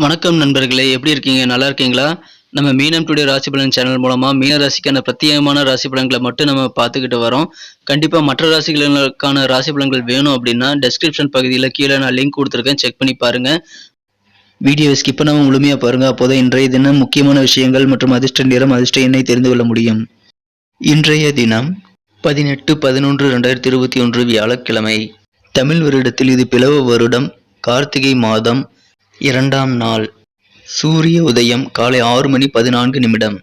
வணக்கம் நண்பர்களே, எப்படி இருக்கீங்க? நல்லா இருக்கீங்களா? நம்ம மீனம் டுடே ராசி பலன் சேனல் மூலமா மீன ராசிக்கான பிரத்யேகமான ராசி பலன்களை மட்டும் நம்ம பார்த்துக்கிட்டு வரோம். கண்டிப்பா மற்ற ராசிகளுக்கான ராசி பலன்கள் வேணும் அப்படின்னா டெஸ்கிரிப்ஷன் பகுதியில் கீழே நான் லிங்க் கொடுத்துருக்கேன், செக் பண்ணி பாருங்க. வீடியோவை ஸ்கிப் பண்ணாம முழுமையா பாருங்க. அப்போதான் இன்றைய தினம் முக்கியமான விஷயங்கள் மற்றும் அதிர்ஷ்ட நிறம், அதிர்ஷ்ட எண்ணை தெரிந்து கொள்ள முடியும். இன்றைய தினம் 18/11/2021 வியாழக்கிழமை. தமிழ் வருடத்தில் இது பிளவ வருடம், கார்த்திகை மாதம், 2ஆம் நாள். சூரிய உதயம் காலை 6:14.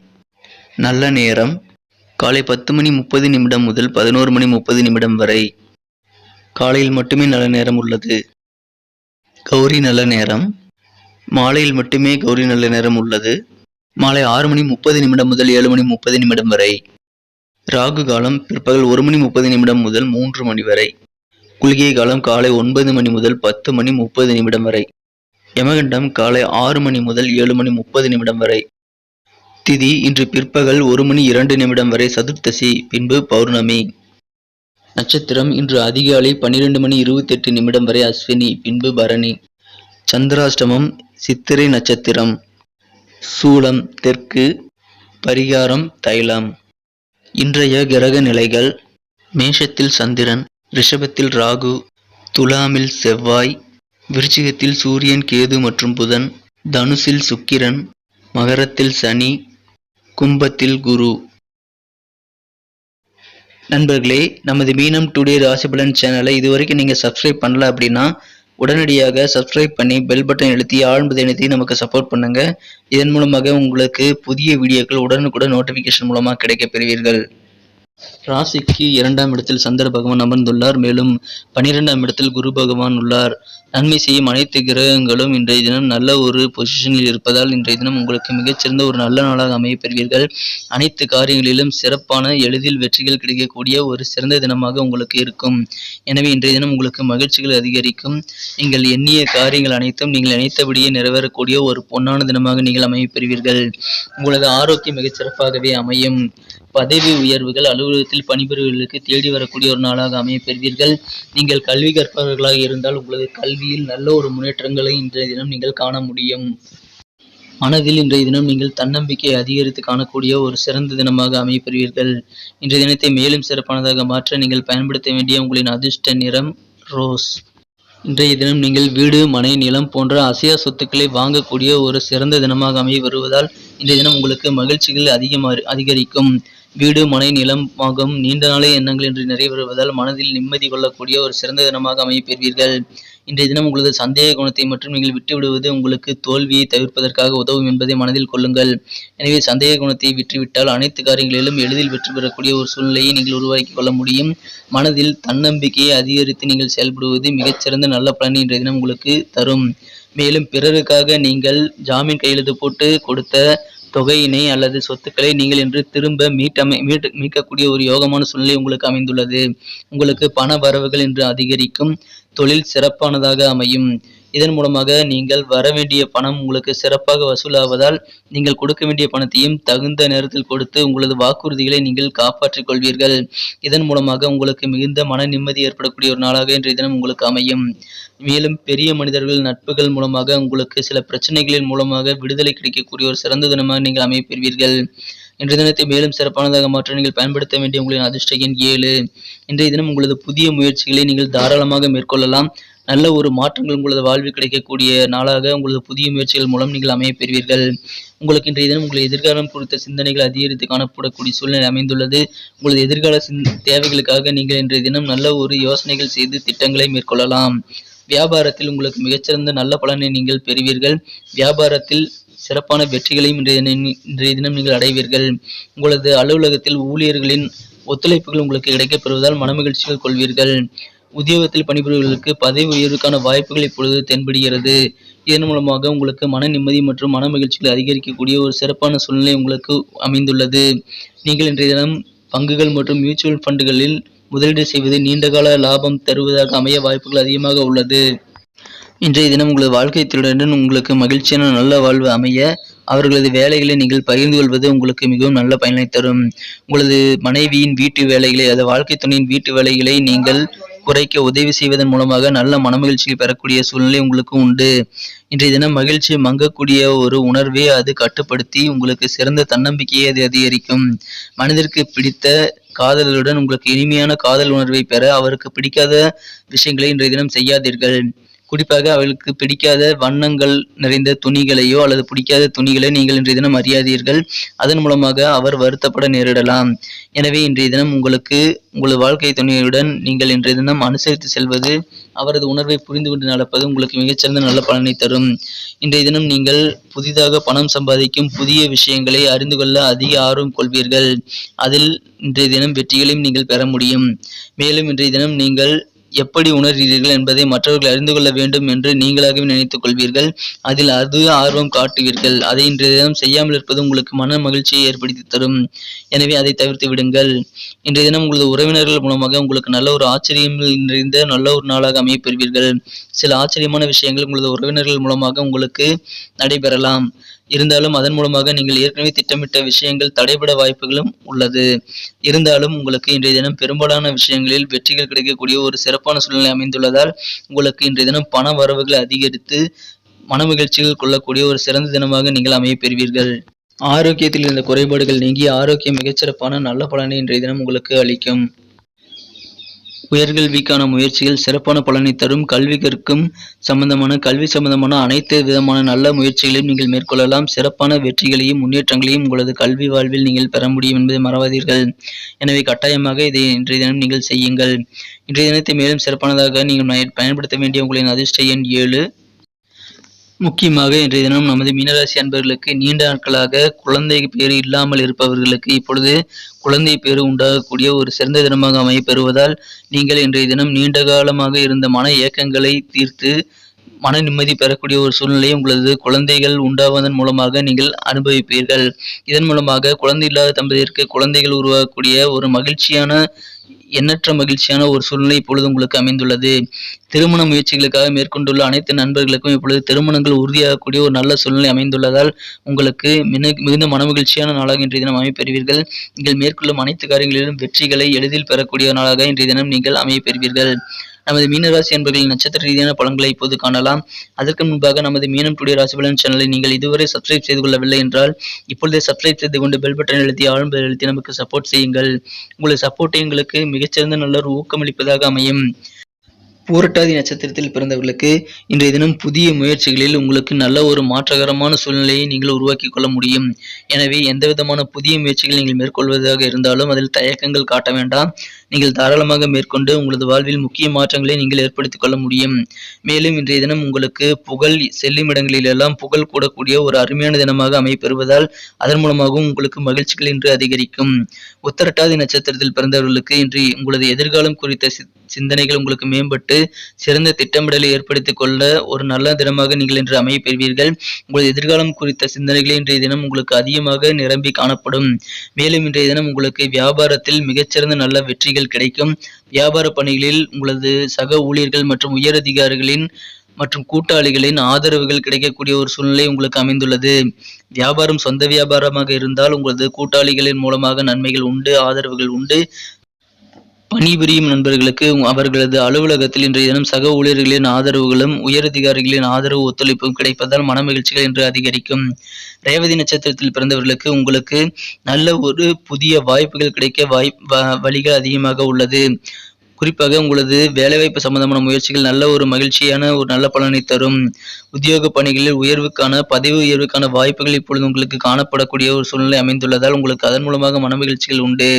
நல்ல நேரம் காலை 10:30 முதல் 11:30 வரை. காலையில் மட்டுமே நல்ல நேரம் உள்ளது. கௌரி நல்ல நேரம் மாலையில் மட்டுமே கௌரி நல்ல நேரம் உள்ளது. மாலை 6:30 முதல் 7:30 வரை. ராகு காலம் பிற்பகல் 1:30 முதல் 3 மணி வரை. குளிகை காலம் காலை 9 மணி முதல் 10:30 வரை. யமகண்டம் காலை 6 மணி முதல் 7:30 வரை. திதி இன்று பிற்பகல் 1:02 வரை சதுர்த்தசி, பின்பு பௌர்ணமி. நட்சத்திரம் இன்று அதிகாலை 12:28 வரை அஸ்வினி, பின்பு பரணி. சந்திராஷ்டமம் சித்திரை நட்சத்திரம். சூலம் தெற்கு. பரிகாரம் தைலம். இன்றைய கிரக நிலைகள்: மேஷத்தில் சந்திரன், ரிஷபத்தில் ராகு, துலாமில் செவ்வாய், விருச்சிகத்தில் சூரியன், கேது மற்றும் புதன், தனுசில் சுக்கிரன், மகரத்தில் சனி, கும்பத்தில் குரு. நண்பர்களே, நமது மீனம் டுடே ராசி பலன் சேனலை இதுவரைக்கும் நீங்கள் சப்ஸ்கிரைப் பண்ணல அப்படின்னா உடனடியாக சப்ஸ்கிரைப் பண்ணி பெல் பட்டன் அழுத்தி ஆழ்ந்து அழுத்தி நமக்கு சப்போர்ட் பண்ணுங்க. இதன் மூலமாக உங்களுக்கு புதிய வீடியோக்கள் உடனுக்குடன் நோட்டிஃபிகேஷன் மூலமாக கிடைக்கப் பெறுவீர்கள். ராசிக்கு 2ஆம் இடத்தில் சந்திர பகவான் அமர்ந்துள்ளார். மேலும் 12ஆம் இடத்தில் குரு பகவான் உள்ளார். நன்மை செய்யும் அனைத்து கிரகங்களும் இன்றைய தினம் நல்ல ஒரு பொசிஷனில் இருப்பதால் இன்றைய தினம் உங்களுக்கு மிகச்சிறந்த ஒரு நல்ல நாளாக அமைய பெறுவீர்கள். அனைத்து காரியங்களிலும் சிறப்பான எளிதில் வெற்றிகள் கிடைக்கக்கூடிய ஒரு சிறந்த தினமாக உங்களுக்கு இருக்கும். எனவே இன்றைய தினம் உங்களுக்கு மகிழ்ச்சிகள் அதிகரிக்கும். நீங்கள் எண்ணிய காரியங்கள் அனைத்தும் நீங்கள் நினைத்தபடியே நிறைவேறக்கூடிய ஒரு பொன்னான தினமாக நீங்கள் அமைய பெறுவீர்கள். உங்களது ஆரோக்கியம் மிகச் சிறப்பாகவே அமையும். பதவி உயர்வுகள் அலுவலகத்தில் பணிபுரிவர்களுக்கு தேடி வரக்கூடிய ஒரு நாளாக அமைய பெறுவீர்கள். நீங்கள் கல்வி கற்பவர்களாக இருந்தால் உங்களது கல்வியில் நல்ல ஒரு முன்னேற்றங்களை இன்றைய தினம் நீங்கள் காண முடியும். மனதில் இன்றைய தினம் நீங்கள் தன்னம்பிக்கையை அதிகரித்து காணக்கூடிய ஒரு சிறந்த தினமாக அமைய பெறுவீர்கள். இன்றைய தினத்தை மேலும் சிறப்பானதாக மாற்ற நீங்கள் பயன்படுத்த வேண்டிய உங்களின் அதிர்ஷ்ட நிறம் ரோஸ். இன்றைய தினம் நீங்கள் வீடு, மனை, நிலம் போன்ற அசையா சொத்துக்களை வாங்கக்கூடிய ஒரு சிறந்த தினமாக அமைய வருவதால் இன்றைய தினம் உங்களுக்கு மகிழ்ச்சிகள் அதிகரிக்கும். வீடு, மனை, நிலம் வாங்கும் நீண்ட நாளே எண்ணங்கள் இன்று நிறைவேறுவதால் மனதில் நிம்மதி கொள்ளக்கூடிய ஒரு சிறந்த தினமாக அமைய பெறுவீர்கள். இன்றைய தினம் உங்களது சந்தேக குணத்தை மற்றும் நீங்கள் விட்டுவிடுவது உங்களுக்கு தோல்வியை தவிர்ப்பதற்காக உதவும் என்பதை மனதில் கொள்ளுங்கள். எனவே சந்தேக குணத்தை விட்டுவிட்டால் அனைத்து காரியங்களிலும் எளிதில் வெற்றி பெறக்கூடிய ஒரு சூழ்நிலையை நீங்கள் உருவாக்கி கொள்ள முடியும். மனதில் தன்னம்பிக்கையை அதிகரித்து நீங்கள் செயல்படுவது மிகச்சிறந்த நல்ல பலனை இன்றைய தினம் உங்களுக்கு தரும். மேலும் பிறருக்காக நீங்கள் ஜாமீன் கையெழுத்து போட்டு கொடுத்த தொகையினை அல்லது சொத்துக்களை நீங்கள் இன்று திரும்ப மீட்கக்கூடிய ஒரு யோகமான சூழ்நிலை உங்களுக்கு அமைந்துள்ளது. உங்களுக்கு பண வரவுகள் இன்று அதிகரிக்கும். தொழில் சிறப்பானதாக அமையும். இதன் மூலமாக நீங்கள் வரவேண்டிய பணம் உங்களுக்கு சிறப்பாக வசூலாவதால் நீங்கள் கொடுக்க வேண்டிய பணத்தையும் தகுந்த நேரத்தில் கொடுத்து உங்களது வாக்குறுதிகளை நீங்கள் காப்பாற்றிக் கொள்வீர்கள். இதன் மூலமாக உங்களுக்கு மிகுந்த மன நிம்மதி ஏற்படக்கூடிய ஒரு நாளாக இன்றைய தினம் உங்களுக்கு அமையும். மேலும் பெரிய மனிதர்கள் நட்புகள் மூலமாக உங்களுக்கு சில பிரச்சனைகளின் மூலமாக விடுதலை கிடைக்கக்கூடிய ஒரு சிறந்த தினமாக நீங்கள் அமைய பெறுவீர்கள். இன்றைய தினத்தை மேலும் சிறப்பானதாக மாற்ற நீங்கள் பயன்படுத்த வேண்டிய உங்களின் அதிர்ஷ்ட எண் 7. இன்றைய தினம் உங்களது புதிய முயற்சிகளை நீங்கள் தாராளமாக மேற்கொள்ளலாம். நல்ல ஒரு மாற்றங்கள் உங்களது வாழ்வில் கிடைக்கக்கூடிய நாளாக உங்களது புதிய முயற்சிகள் மூலம் நீங்கள் அமைய பெறுவீர்கள். உங்களுக்கு இன்றைய தினம் உங்களது எதிர்காலம் குறித்த சிந்தனைகள் அதிகரித்து காணப்படக்கூடிய சூழ்நிலை அமைந்துள்ளது. உங்களது எதிர்கால தேவைகளுக்காக நீங்கள் இன்றைய தினம் நல்ல ஒரு யோசனைகள் செய்து திட்டங்களை மேற்கொள்ளலாம். வியாபாரத்தில் உங்களுக்கு மிகச்சிறந்த நல்ல பலனை நீங்கள் பெறுவீர்கள். வியாபாரத்தில் சிறப்பான வெற்றிகளையும் இன்றைய தினம் நீங்கள் அடைவீர்கள். உங்களது அலுவலகத்தில் ஊழியர்களின் ஒத்துழைப்புகள் உங்களுக்கு கிடைக்கப் பெறுவதால் மனமகிழ்ச்சிகள் கொள்வீர்கள். உத்தியோகத்தில் பணிபுரிவர்களுக்கு பதவி உயர்வுக்கான வாய்ப்புகள் இப்பொழுது தென்படுகிறது. இதன் மூலமாக உங்களுக்கு மன நிம்மதி மற்றும் மன மகிழ்ச்சிகள் அதிகரிக்கக்கூடிய ஒரு சிறப்பான சூழ்நிலை உங்களுக்கு அமைந்துள்ளது. நீங்கள் இன்றைய தினம் பங்குகள் மற்றும் மியூச்சுவல் ஃபண்டுகளில் முதலீடு செய்வது நீண்டகால லாபம் தருவதாக அமைய வாய்ப்புகள் அதிகமாக உள்ளது. இன்றைய தினம் உங்களது வாழ்க்கை துணையுடன் உங்களுக்கு மகிழ்ச்சியான நல்ல வாழ்வு அமைய அவர்களது வேலைகளை நீங்கள் பகிர்ந்து கொள்வது உங்களுக்கு மிகவும் நல்ல பயனை தரும். உங்களது மனைவியின் வீட்டு வேலைகளை, அதாவது வாழ்க்கை துணையின் வீட்டு வேலைகளை நீங்கள் குறைக்க உதவி செய்வதன் மூலமாக நல்ல மனமகிழ்ச்சியை பெறக்கூடிய சூழ்நிலை உங்களுக்கு உண்டு. இன்றைய தினம் மகிழ்ச்சி மங்கக்கூடிய ஒரு உணர்வை அது கட்டுப்படுத்தி உங்களுக்கு சிறந்த தன்னம்பிக்கையை அது அதிகரிக்கும். மனதிற்கு பிடித்த காதலருடன் உங்களுக்கு இனிமையான காதல் உணர்வை பெற அவருக்கு பிடிக்காத விஷயங்களை இன்றைய தினம் செய்யாதீர்கள். குறிப்பாக அவளுக்கு பிடிக்காத வண்ணங்கள் நிறைந்த துணிகளையோ அல்லது பிடிக்காத துணிகளை நீங்கள் இன்றைய தினம் அறியாதீர்கள். அதன் மூலமாக அவர் வருத்தப்பட நேரிடலாம். எனவே இன்றைய தினம் உங்களது வாழ்க்கை துணையுடன் நீங்கள் இன்றைய தினம் அனுசரித்து செல்வது, அவரது உணர்வை புரிந்து கொண்டு நடப்பது உங்களுக்கு மிகச்சிறந்த நல்ல பலனை தரும். இன்றைய தினம் நீங்கள் புதிதாக பணம் சம்பாதிக்கும் புதிய விஷயங்களை அறிந்து கொள்ள அதிக ஆர்வம் கொள்வீர்கள். அதில் இன்றைய தினம் வெற்றிகளையும் நீங்கள் பெற முடியும். மேலும் இன்றைய தினம் நீங்கள் எப்படி உணர்கிறீர்கள் என்பதை மற்றவர்கள் அறிந்து கொள்ள வேண்டும் என்று நீங்களாகவே நினைத்துக் கொள்வீர்கள். அதில் ஆர்வம் காட்டுவீர்கள். அதை இன்றைய தினம் செய்யாமல் இருப்பது உங்களுக்கு மன மகிழ்ச்சியை ஏற்படுத்தி தரும். எனவே அதை தவிர்த்து விடுங்கள். இன்றைய தினம் உங்களது உறவினர்கள் மூலமாக உங்களுக்கு நல்ல ஒரு ஆச்சரியம் நிறைந்த நல்ல ஒரு நாளாக அமையப் பெறுவீர்கள். சில ஆச்சரியமான விஷயங்கள் உங்களது உறவினர்கள் மூலமாக உங்களுக்கு நடைபெறலாம். இருந்தாலும் அதன் மூலமாக நீங்கள் ஏற்கனவே திட்டமிட்ட விஷயங்கள் தடைபட வாய்ப்புகளும் உள்ளது. இருந்தாலும் உங்களுக்கு இன்றைய தினம் பெரும்பாலான விஷயங்களில் வெற்றிகள் கிடைக்கக்கூடிய ஒரு சிறப்பான சூழ்நிலை அமைந்துள்ளதால் உங்களுக்கு இன்றைய தினம் பண வரவுகள் அதிகரித்து மனமகிழ்ச்சிகள் கொள்ளக்கூடிய ஒரு சிறந்த தினமாக நீங்கள் அமையப் பெறுவீர்கள். ஆரோக்கியத்தில் இருந்த குறைபாடுகள் நீங்கி ஆரோக்கியம் மிகச்சிறப்பான நல்ல பலனை இன்றைய தினம் உங்களுக்கு அளிக்கும். உயர்கல்விக்கான முயற்சிகள் சிறப்பான பலனை தரும். கல்வி சம்பந்தமான அனைத்து விதமான நல்ல முயற்சிகளையும் நீங்கள் மேற்கொள்ளலாம். சிறப்பான வெற்றிகளையும் முன்னேற்றங்களையும் உங்களது கல்வி வாழ்வில் நீங்கள் பெற முடியும் என்பதை மறவாதீர்கள். எனவே கட்டாயமாக இதை இன்றைய தினம் நீங்கள் செய்யுங்கள். இன்றைய தினத்தை மேலும் சிறப்பானதாக நீங்கள் பயன்படுத்த வேண்டிய உங்களின் அதிர்ஷ்ட எண் 7. முக்கியமாக இன்றைய தினம் நமது மீனராசி அன்பர்களுக்கு நீண்ட நாட்களாக குழந்தை பேறு இல்லாமல் இருப்பவர்களுக்கு இப்பொழுது குழந்தை பேறு உண்டாகக்கூடிய ஒரு சிறந்த தினமாக அமையப்பெறுவதால் நீங்கள் இன்றைய தினம் நீண்ட காலமாக இருந்த மன ஏக்கங்களை தீர்த்து மன நிம்மதி பெறக்கூடிய ஒரு சூழ்நிலையை உங்களது குழந்தைகள் உண்டாவதன் மூலமாக நீங்கள் அனுபவிப்பீர்கள். இதன் மூலமாக குழந்தை இல்லாத தம்பதியருக்கு குழந்தைகள் உருவாகக்கூடிய ஒரு எண்ணற்ற மகிழ்ச்சியான ஒரு சூழ்நிலை இப்பொழுது உங்களுக்கு அமைந்துள்ளது. திருமண முயற்சிகளுக்காக மேற்கொண்டுள்ள அனைத்து நண்பர்களுக்கும் இப்பொழுது திருமணங்கள் உறுதியாகக்கூடிய ஒரு நல்ல சூழ்நிலை அமைந்துள்ளதால் உங்களுக்கு மிகுந்த மனமகிழ்ச்சியான நாளாக இன்றைய தினம் அமையப்பெறுவீர்கள். நீங்கள் மேற்கொள்ளும் அனைத்து காரியங்களிலும் வெற்றிகளை எளிதில் பெறக்கூடிய நாளாக இன்றைய தினம் நீங்கள் அமையப்பெறுவீர்கள். நமது மீனராசி என்பர்களின் நட்சத்திர ரீதியான பலன்களை இப்போது காணலாம். அதற்கு முன்பாக நமது மீனம் டுடே ராசி பலன் சேனலை நீங்கள் இதுவரை சப்ஸ்கிரைப் செய்து கொள்ளவில்லை என்றால் இப்பொழுதே சப்ஸ்கிரைப் செய்து கொண்டு பெல் பட்டன் அழுத்தி ஆழ்ந்து அழுத்தி நமக்கு சப்போர்ட் செய்யுங்கள். உங்களது சப்போர்ட் எங்களுக்கு மிகச்சிறந்த நல்ல ஒரு ஊக்கமளிப்பதாக அமையும். பூரட்டாதி நட்சத்திரத்தில் பிறந்தவர்களுக்கு இன்றைய தினம் புதிய முயற்சிகளில் உங்களுக்கு நல்ல ஒரு மாற்றகரமான சூழ்நிலையை நீங்கள் உருவாக்கி கொள்ள முடியும். எனவே எந்த விதமான புதிய முயற்சிகள் நீங்கள் மேற்கொள்வதாக இருந்தாலும் அதில் தயக்கங்கள் காட்ட வேண்டாம். நீங்கள் தாராளமாக மேற்கொண்டு உங்களது வாழ்வில் முக்கிய மாற்றங்களை நீங்கள் ஏற்படுத்திக் கொள்ள முடியும். மேலும் இன்றைய தினம் உங்களுக்கு புகழ் செல்லும் இடங்களிலெல்லாம் புகழ் கூடக்கூடிய ஒரு அருமையான தினமாக அமைப்பெறுவதால் அதன் மூலமாகவும் உங்களுக்கு மகிழ்ச்சிகள் இன்று அதிகரிக்கும். உத்திரட்டாதி நட்சத்திரத்தில் பிறந்தவர்களுக்கு இன்று உங்களது எதிர்காலம் குறித்த சிந்தனைகள் உங்களுக்கு மேம்பட்டு சிறந்த திட்டமிடலை ஏற்படுத்திக் கொள்ள ஒரு நல்ல தினமாக நீங்கள் இன்று அமையப் பெறுவீர்கள். உங்களது எதிர்காலம் குறித்த சிந்தனைகளை இன்றைய தினம் உங்களுக்கு அதிகமாக நிரம்பி காணப்படும். மேலும் இன்றைய தினம் உங்களுக்கு வியாபாரத்தில் மிகச்சிறந்த நல்ல வெற்றிகள் கிடைக்கும். வியாபார பணிகளில் உங்களது சக ஊழியர்கள் மற்றும் உயரதிகாரிகளின் மற்றும் கூட்டாளிகளின் ஆதரவுகள் கிடைக்கக்கூடிய ஒரு சூழ்நிலை உங்களுக்கு அமைந்துள்ளது. வியாபாரம் சொந்த வியாபாரமாக இருந்தால் உங்களது கூட்டாளிகளின் மூலமாக நன்மைகள் உண்டு, ஆதரவுகள் உண்டு. பணிபுரியும் நண்பர்களுக்கு அவர்களது அலுவலகத்தில் இன்றைய தினம் சக ஊழியர்களின் ஆதரவுகளும் உயரதிகாரிகளின் ஆதரவு ஒத்துழைப்பும் கிடைப்பதால் மனமகிழ்ச்சிகள் இன்று அதிகரிக்கும். ரேவதி நட்சத்திரத்தில் பிறந்தவர்களுக்கு உங்களுக்கு நல்ல ஒரு புதிய வாய்ப்புகள் கிடைக்க வழிகள் அதிகமாக உள்ளது. குறிப்பாக உங்களது வேலைவாய்ப்பு சம்பந்தமான முயற்சிகள் நல்ல ஒரு மகிழ்ச்சியான ஒரு நல்ல பலனை தரும். உத்தியோக பணிகளில் பதவி உயர்வுக்கான வாய்ப்புகள் இப்பொழுது உங்களுக்கு காணப்படக்கூடிய ஒரு சூழ்நிலை அமைந்துள்ளதால் உங்களுக்கு அதன் மூலமாக மனமகிழ்ச்சிகள் உண்டு.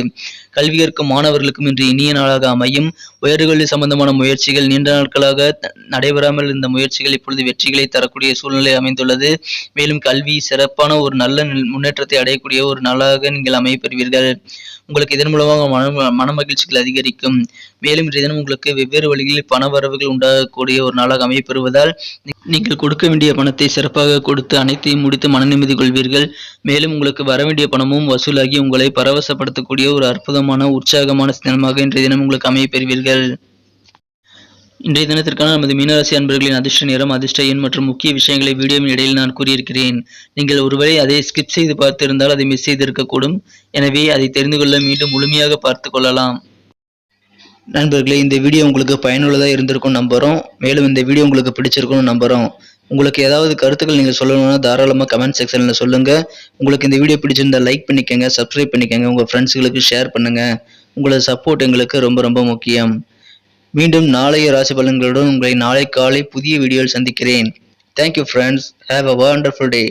கல்வி கற்கும் மாணவர்களுக்கும் இன்று இனிய நாளாக அமையும். உயர்கல்வி சம்பந்தமான முயற்சிகள் நீண்ட நாட்களாக நடைபெறாமல் இருந்த முயற்சிகள் இப்பொழுது வெற்றிகளை தரக்கூடிய சூழ்நிலை அமைந்துள்ளது. மேலும் கல்வி சிறப்பான ஒரு நல்ல முன்னேற்றத்தை அடையக்கூடிய ஒரு நாளாக நீங்கள் அமையப்பெறுவீர்கள். உங்களுக்கு இதன் மூலமாக மன மகிழ்ச்சிகள் அதிகரிக்கும். மேலும் இன்றைய தினம் உங்களுக்கு வெவ்வேறு வழிகளில் பண வரவுகள் உண்டாகக்கூடிய ஒரு நாளாக அமையப்பெறுவதால் நீங்கள் கொடுக்க வேண்டிய பணத்தை சிறப்பாக கொடுத்து அனைத்தையும் முடித்து மன நிம்மதி கொள்வீர்கள். மேலும் உங்களுக்கு வரவேண்டிய பணமும் வசூலாகி உங்களை பரவசப்படுத்தக்கூடிய ஒரு அற்புதமான உற்சாகமான தினமாக இன்றைய தினம் உங்களுக்கு அமையப்பெறுவீர்கள். இன்றைய தினத்திற்கான நமது மீனராசி அன்பர்களின் அதிர்ஷ்ட நேரம், அதிர்ஷ்ட எண் மற்றும் முக்கிய விஷயங்களை வீடியோவின் இடையில் நான் கூறியிருக்கிறேன். நீங்கள் ஒருவேளை அதை ஸ்கிப் செய்து பார்த்திருந்தால் அதை மிஸ் செய்திருக்கக்கூடும். எனவே அதை தெரிந்து கொள்ள மீண்டும் முழுமையாக பார்த்து கொள்ளலாம். நண்பர்களே, இந்த வீடியோ உங்களுக்கு பயனுள்ளதாக இருந்திருக்கும் நம்புகிறோம். மேலும் இந்த வீடியோ உங்களுக்கு பிடிச்சிருக்கும்னு நம்புகிறோம். உங்களுக்கு ஏதாவது கருத்துக்கள் நீங்கள் சொல்லணும்னா தாராளமாக கமெண்ட் செக்ஷனில் சொல்லுங்கள். உங்களுக்கு இந்த வீடியோ பிடிச்சிருந்தா லைக் பண்ணிக்கோங்க, சப்ஸ்கிரைப் பண்ணிக்கோங்க, உங்கள் ஃப்ரெண்ட்ஸுகளுக்கு ஷேர் பண்ணுங்கள். உங்களோட சப்போர்ட் எங்களுக்கு ரொம்ப ரொம்ப முக்கியம். மீண்டும் நாளைய ராசி பலன்களுடன் உங்களை நாளை காலை புதிய வீடியோவில் சந்திக்கிறேன். Thank you friends. Have a wonderful day.